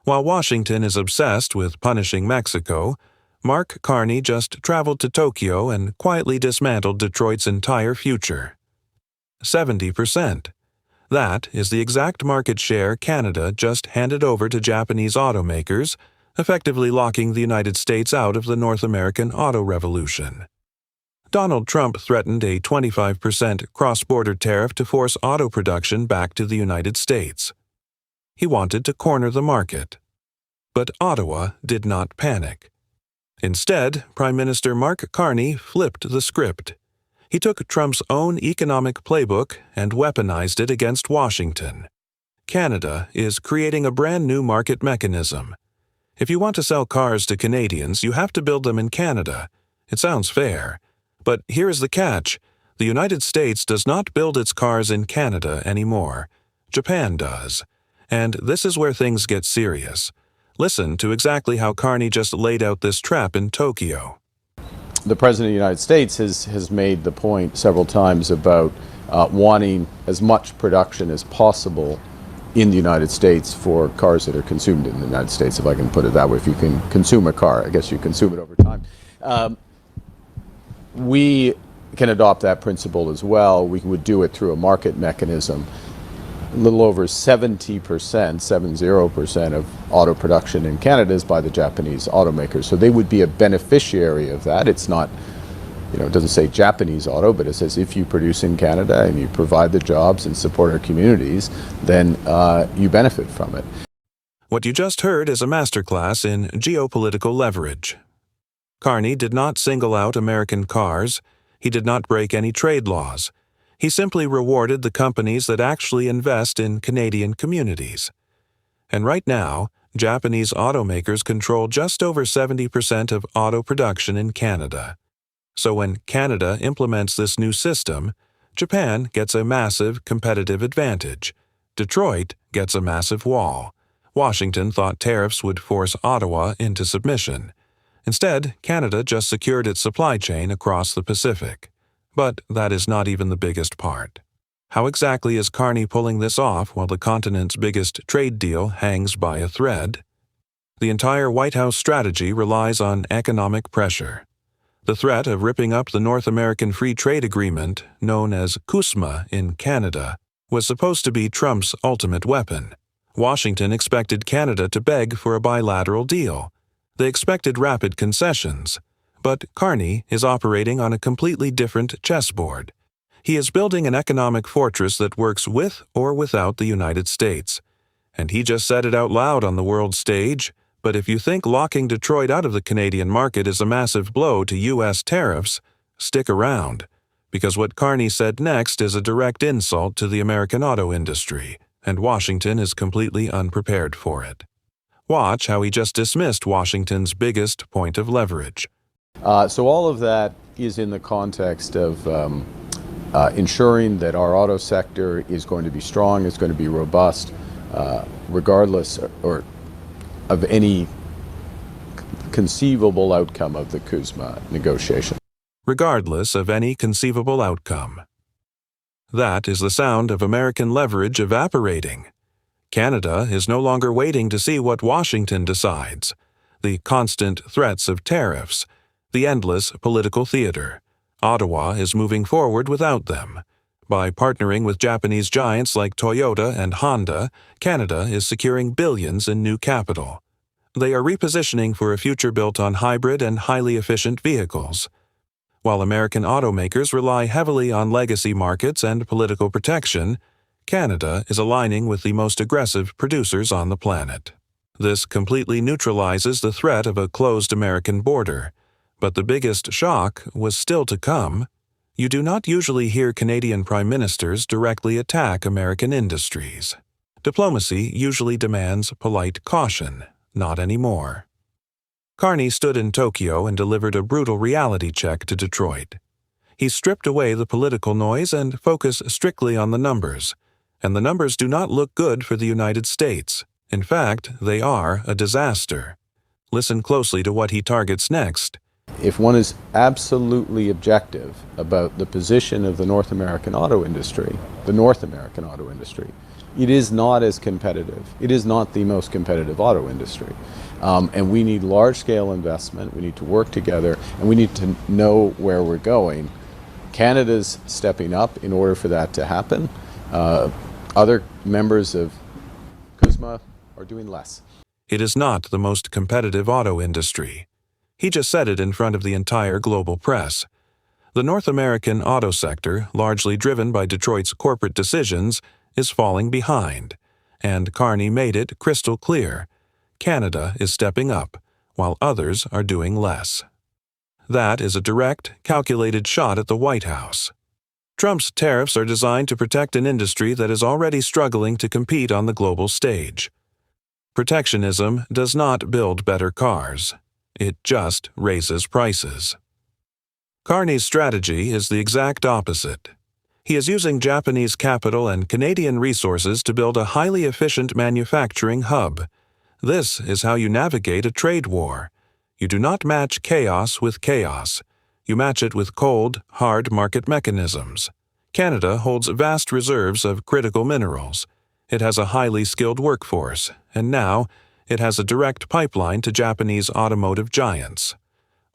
While Washington is obsessed with punishing Mexico, Mark Carney just traveled to Tokyo and quietly dismantled Detroit's entire future. 70%. That is the exact market share Canada just handed over to Japanese automakers, effectively locking the United States out of the North American auto revolution. Donald Trump threatened a 25% cross-border tariff to force auto production back to the United States. He wanted to corner the market. But Ottawa did not panic. Instead, Prime Minister Mark Carney flipped the script. He took Trump's own economic playbook and weaponized it against Washington. Canada is creating a brand new market mechanism. If you want to sell cars to Canadians, you have to build them in Canada. It sounds fair. But here is the catch. The United States does not build its cars in Canada anymore. Japan does. And this is where things get serious. Listen to exactly how Carney just laid out this trap in Tokyo. The President of the United States has made the point several times about wanting as much production as possible in the United States for cars that are consumed in the United States, if I can put it that way. If you can consume a car, I guess you consume it over time. We can adopt that principle as well. We would do it through a market mechanism. A little over 70% of auto production in Canada is by the Japanese automakers. So they would be a beneficiary of that. It's not, it doesn't say Japanese auto, but it says if you produce in Canada and you provide the jobs and support our communities, then you benefit from it. What you just heard is a masterclass in geopolitical leverage. Carney did not single out American cars. He did not break any trade laws. He simply rewarded the companies that actually invest in Canadian communities. And right now, Japanese automakers control just over 70% of auto production in Canada. So when Canada implements this new system, Japan gets a massive competitive advantage. Detroit gets a massive wall. Washington thought tariffs would force Ottawa into submission. Instead, Canada just secured its supply chain across the Pacific. But that is not even the biggest part. How exactly is Carney pulling this off while the continent's biggest trade deal hangs by a thread? The entire White House strategy relies on economic pressure. The threat of ripping up the North American Free Trade Agreement, known as KUSMA in Canada, was supposed to be Trump's ultimate weapon. Washington expected Canada to beg for a bilateral deal. They expected rapid concessions. But Carney is operating on a completely different chessboard. He is building an economic fortress that works with or without the United States. And he just said it out loud on the world stage, but if you think locking Detroit out of the Canadian market is a massive blow to U.S. tariffs, stick around, because what Carney said next is a direct insult to the American auto industry, and Washington is completely unprepared for it. Watch how he just dismissed Washington's biggest point of leverage. So all of that is in the context of ensuring that our auto sector is going to be strong, is going to be robust, regardless of any conceivable outcome of the KUSMA negotiation. Regardless of any conceivable outcome. That is the sound of American leverage evaporating. Canada is no longer waiting to see what Washington decides. The constant threats of tariffs, the endless political theater. Ottawa is moving forward without them. By partnering with Japanese giants like Toyota and Honda, Canada is securing billions in new capital. They are repositioning for a future built on hybrid and highly efficient vehicles. While American automakers rely heavily on legacy markets and political protection, Canada is aligning with the most aggressive producers on the planet. This completely neutralizes the threat of a closed American border. But the biggest shock was still to come. You do not usually hear Canadian prime ministers directly attack American industries. Diplomacy usually demands polite caution, not anymore. Carney stood in Tokyo and delivered a brutal reality check to Detroit. He stripped away the political noise and focused strictly on the numbers. And the numbers do not look good for the United States. In fact, they are a disaster. Listen closely to what he targets next. If one is absolutely objective about the position of the North American auto industry, it is not as competitive. It is not the most competitive auto industry. And we need large-scale investment. We need to work together, and we need to know where we're going. Canada's stepping up in order for that to happen. Other members of KUSMA are doing less. It is not the most competitive auto industry. He just said it in front of the entire global press. The North American auto sector, largely driven by Detroit's corporate decisions, is falling behind, and Carney made it crystal clear. Canada is stepping up, while others are doing less. That is a direct, calculated shot at the White House. Trump's tariffs are designed to protect an industry that is already struggling to compete on the global stage. Protectionism does not build better cars. It just raises prices. Carney's strategy is the exact opposite. He is using Japanese capital and Canadian resources to build a highly efficient manufacturing hub. This is how you navigate a trade war. You do not match chaos with chaos. You match it with cold, hard market mechanisms. Canada holds vast reserves of critical minerals. It has a highly skilled workforce, and now it has a direct pipeline to Japanese automotive giants.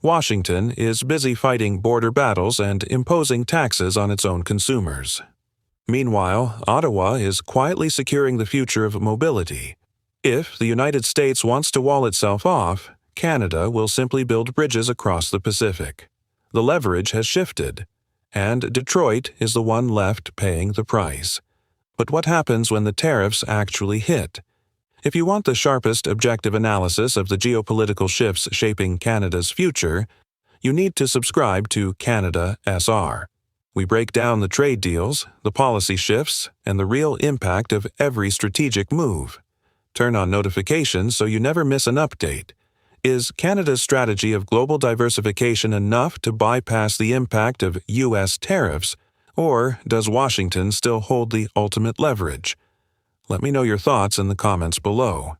Washington is busy fighting border battles and imposing taxes on its own consumers. Meanwhile, Ottawa is quietly securing the future of mobility. If the United States wants to wall itself off, Canada will simply build bridges across the Pacific. The leverage has shifted, and Detroit is the one left paying the price. But what happens when the tariffs actually hit? If you want the sharpest objective analysis of the geopolitical shifts shaping Canada's future, you need to subscribe to Canada SR. We break down the trade deals, the policy shifts, and the real impact of every strategic move. Turn on notifications so you never miss an update. Is Canada's strategy of global diversification enough to bypass the impact of U.S. tariffs, or does Washington still hold the ultimate leverage? Let me know your thoughts in the comments below.